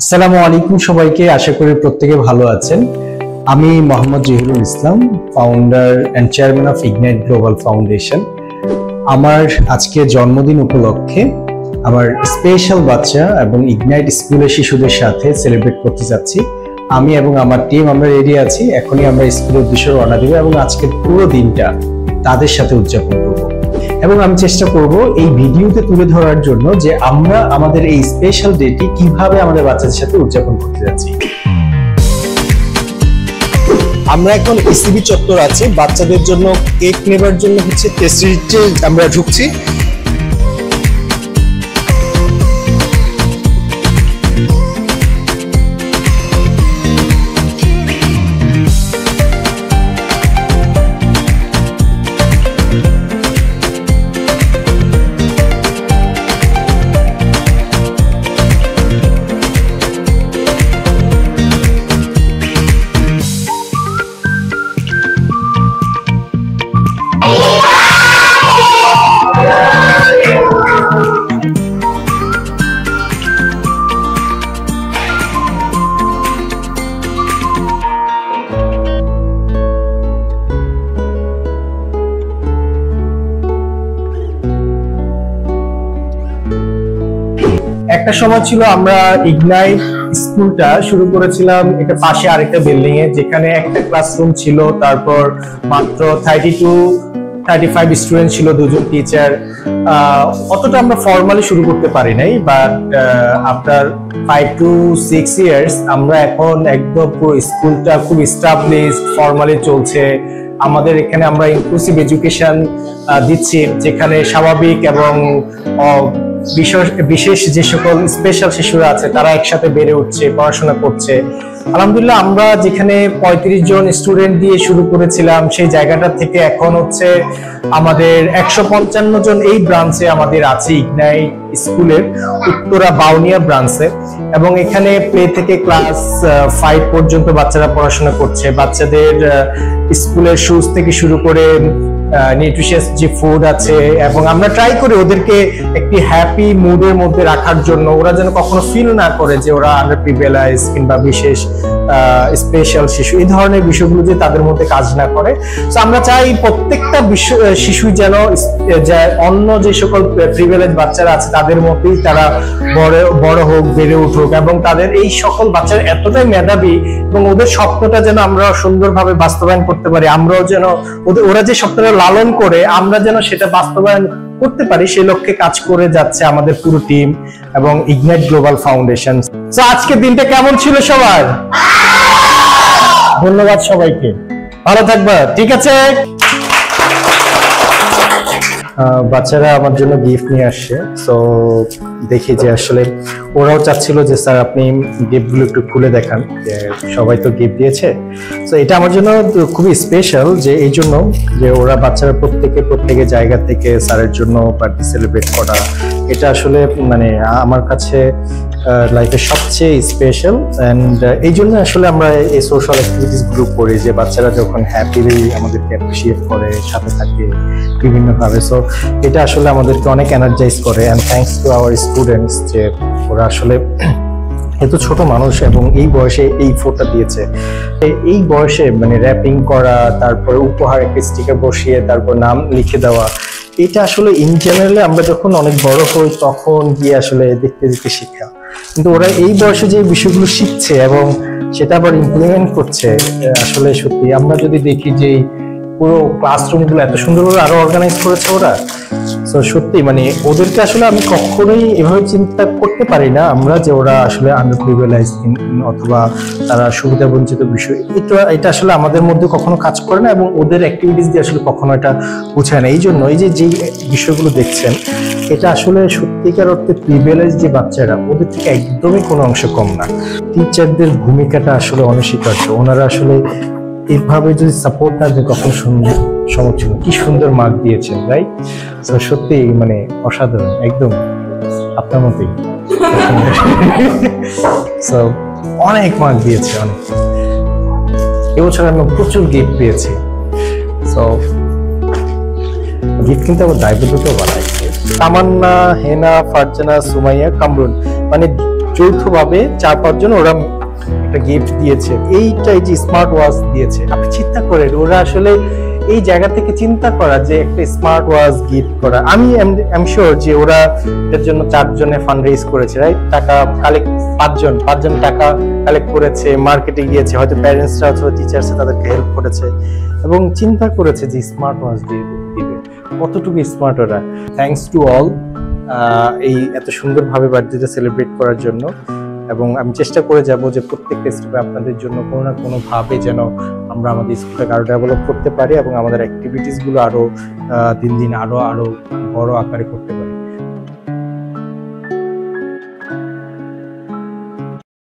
আসসালামু আলাইকুম সবাইকে, আশা করি প্রত্যেকে ভালো আছেন। আমি Mohammad Zahirul Islam, founder and chairman of Ignite Global Foundation. আমার আজকে জন্মদিন উপলক্ষে আমার স্পেশাল বাচ্চা এবং ইগনাইট স্কুলের শিশুদের সাথে সেলিব্রেট করতে যাচ্ছি। আমি এবং আমার টিম আমরা রেডি আছি। এখনই আমরা স্কুলের উদ্দেশ্যে রওনা দেব এবং আজকের পুরো দিনটা তাদের সাথে উদযাপন করব। এবং আমি চেষ্টা করব এই ভিডিওতে তুলে ধরার জন্য যে আমরা আমাদের এই স্পেশাল ডেটি কিভাবে আমাদের বাচ্চাদের সাথে উদযাপন করতে যাচ্ছি। আমরা এখন ইসিবি চত্বর আছি, বাচ্চাদের জন্য কেক নেবার জন্য পেস্ট্রিতে আমরা ঢুকছি। একটা সময় ছিল আমরা ইগনাইট স্কুলটা শুরু করেছিলাম এটা পাশে আরেকটা বিল্ডিং এ, যেখানে একটা ক্লাসরুম ছিল, তারপর মাত্র 35 স্টুডেন্ট ছিল, দুজন টিচার। অতটা আমরা ফর্মালি শুরু করতে পারি নাই, বাট আফটার 5 to 6 ইয়ার্স আমরা এখন একদম পুরো স্কুলটা খুব এস্টাবলিশড, ফর্মালি চলছে। আমাদের এখানে আমরা ইনক্লুসিভ এডুকেশন দিচ্ছি, যেখানে স্বাভাবিক এবং বিশেষ যে সকল স্পেশাল শিশুরা আছে তারা একসাথে বেড়ে উঠছে, পড়াশোনা করছে। আলহামদুলিল্লাহ, আমরা যেখানে 35 জন স্টুডেন্ট দিয়ে শুরু করেছিলাম সেই জায়গাটা থেকে এখন আমাদের 155 জন এই ব্রাঞ্চে আমাদের আছে, ইগনাইট স্কুলের উত্তরা বাউনিয়া ব্রাঞ্চে। এবং এখানে প্লে থেকে ক্লাস 5 পর্যন্ত বাচ্চারা পড়াশোনা করছে। বাচ্চাদের স্কুলের শুজ থেকে শুরু করে নিউট্রিশিয়াস যে ফুড আছে, এবং আমরা ট্রাই করি ওদেরকে একটি হ্যাপি মুডের মধ্যে রাখার জন্য, ওরা যেন কখনো ফিল না করে যে ওরা আন্ডার প্রিভিলেজ কিংবা বিশেষ স্পেশাল শিশু, এই ধরনের বিষয়গুলো যে তাদের মধ্যে কাজ না করে। তো আমরা চাই প্রত্যেকটা শিশু যেন অন্য যে সকল প্রিভিলেজ বাচ্চারা আছে তাদের মধ্যেই তারা বড় হোক, বেড়ে উঠুক, এবং তাদের এই সকল বাচ্চারা এতটাই মেধাবী এবং ওদের স্বপ্নটা যেন আমরা সুন্দরভাবে বাস্তবায়ন করতে পারি। আমরাও যেন ওরা যে স্বপ্নটা লালন করে আমরা যেন সেটা বাস্তবায়ন করতে পারি, সেই লক্ষ্যে কাজ করে যাচ্ছে আমাদের পুরো টিম এবং ইগনাইট গ্লোবাল ফাউন্ডেশন। তো আজকের দিনটা কেমন ছিল সবার? ধন্যবাদ সবাইকে, ভালো থাকবা, ঠিক আছে। বাচ্চারা আমার জন্য গিফট নিয়ে আসছে, তো দেখি যে আসলে ওরাও চাচ্ছিল যে স্যার আপনি গিফটগুলো একটু খুলে দেখান, যে সবাই তো গিফট দিয়েছে। তো এটা আমার জন্য খুবই স্পেশাল, যে এই জন্য যে ওরা বাচ্চারা প্রত্যেকে জায়গা থেকে স্যারের জন্য বার্থডে সেলিব্রেট করা, এটা আসলে মানে আমার কাছে লাইফের সবচেয়ে স্পেশাল। অ্যান্ড এই জন্য আসলে আমরা এই সোশ্যাল অ্যাক্টিভিটিস গ্রুপ করি, যে বাচ্চারা যখন হ্যাপিলি আমাদেরকে অ্যাপ্রিসিয়েট করে, সাথে থাকে বিভিন্নভাবে। সো এটা আসলে আমাদেরকে অনেক এনার্জাইজ করে। And thanks to our students, যে ওরা আসলে এত ছোট মানুষ এবং এই বয়সে এই ফোটা দিয়েছে। এই বয়সে মানে র্যাপিং করা, তারপরে উপহার একটা স্টিকার বসিয়ে তারপর নাম লিখে দেওয়া, এটা আসলে ইন জেনারেলি আমরা যখন অনেক বড় হই তখন গিয়ে আসলে দেখতে শিখা, কিন্তু ওরা এই বয়সে যে বিষয়গুলো শিখছে এবং সেটা আবার ইমপ্লিমেন্ট করছে, আসলে সত্যি আমরা যদি দেখি যে পুরো ক্লাসরুম গুলো এত সুন্দরভাবে আরো অর্গানাইজ করেছে ওরা। তো সত্যি মানে ওদেরকে আসলে আমি কখনোই এভাবে চিন্তা করতে পারি না আমরা, যে ওরা আসলে আন্ডার প্রিভিলেজ অথবা তারা সুবিধা বঞ্চিত বিষয়, এটা আসলে আমাদের মধ্যে কখনো কাজ করে না, এবং ওদের অ্যাক্টিভিটিস দিয়ে আসলে কখনো এটা বোঝায় না। এই জন্য এই যে বিষয়গুলো দেখছেন, এটা আসলে সত্যিকার অর্থে প্রিভিলেজ যে বাচ্চারা, ওদের থেকে একদমই কোনো অংশ কম না। টিচারদের ভূমিকাটা আসলে অনস্বীকার্য। ওনারা আসলে এইভাবে যদি সাপোর্ট না দেয় কখন সম্ভব ছিল। কি সুন্দর মার্ক দিয়েছেন, রাইট? তো সত্যি মানে অসাধারণ, একদম আপনার মতোই। সো অনেক মার্ক দিয়েছে, অনেক। এবছর আমি প্রচুর গিফট পেয়েছি। সো গিফট কিন্তু আমার দায়বদ্ধতাও বাড়ায়। তামান্না, হেনা, ফারজানা, সুমাইয়া, কামরুন, মানে যৌথভাবে 4-5 জন ওরা একটা গিফট দিয়েছে। এই যে স্মার্ট ওয়াচ দিয়েছে, আপনি চিন্তা করেন ওরা আসলে এই জায়গা থেকে চিন্তা করা যে একটা স্মার্ট ওয়াচ গিফট করা। আমি শিওর যে ওরা এর জন্য 4 জনে ফান্ড রেজ করেছে, রাইট? টাকা কালেক্ট 5 জন টাকা কালেক্ট করেছে, মার্কেটে গিয়েছে, হয়তো প্যারেন্টসরা অথবা টিচার্সরা তাদেরকে হেল্প করেছে এবং চিন্তা করেছে যে স্মার্ট ওয়াচ দিবে। কতটুকু স্মার্ট ওরা। থ্যাঙ্কস টু অল এই এত সুন্দরভাবে বার্থডেটা সেলিব্রেট করার জন্য। এবং আমি চেষ্টা করে যাব যে প্রত্যেকটা স্টেপে আপনাদের জন্য কোনো না কোনো ভাবে যেন আমরা আমাদের স্কুলটাকে আরো ডেভেলপ করতে পারি এবং আমাদের অ্যাক্টিভিটিস গুলো আরো দিন দিন আরো বড় আকারে করতে পারি।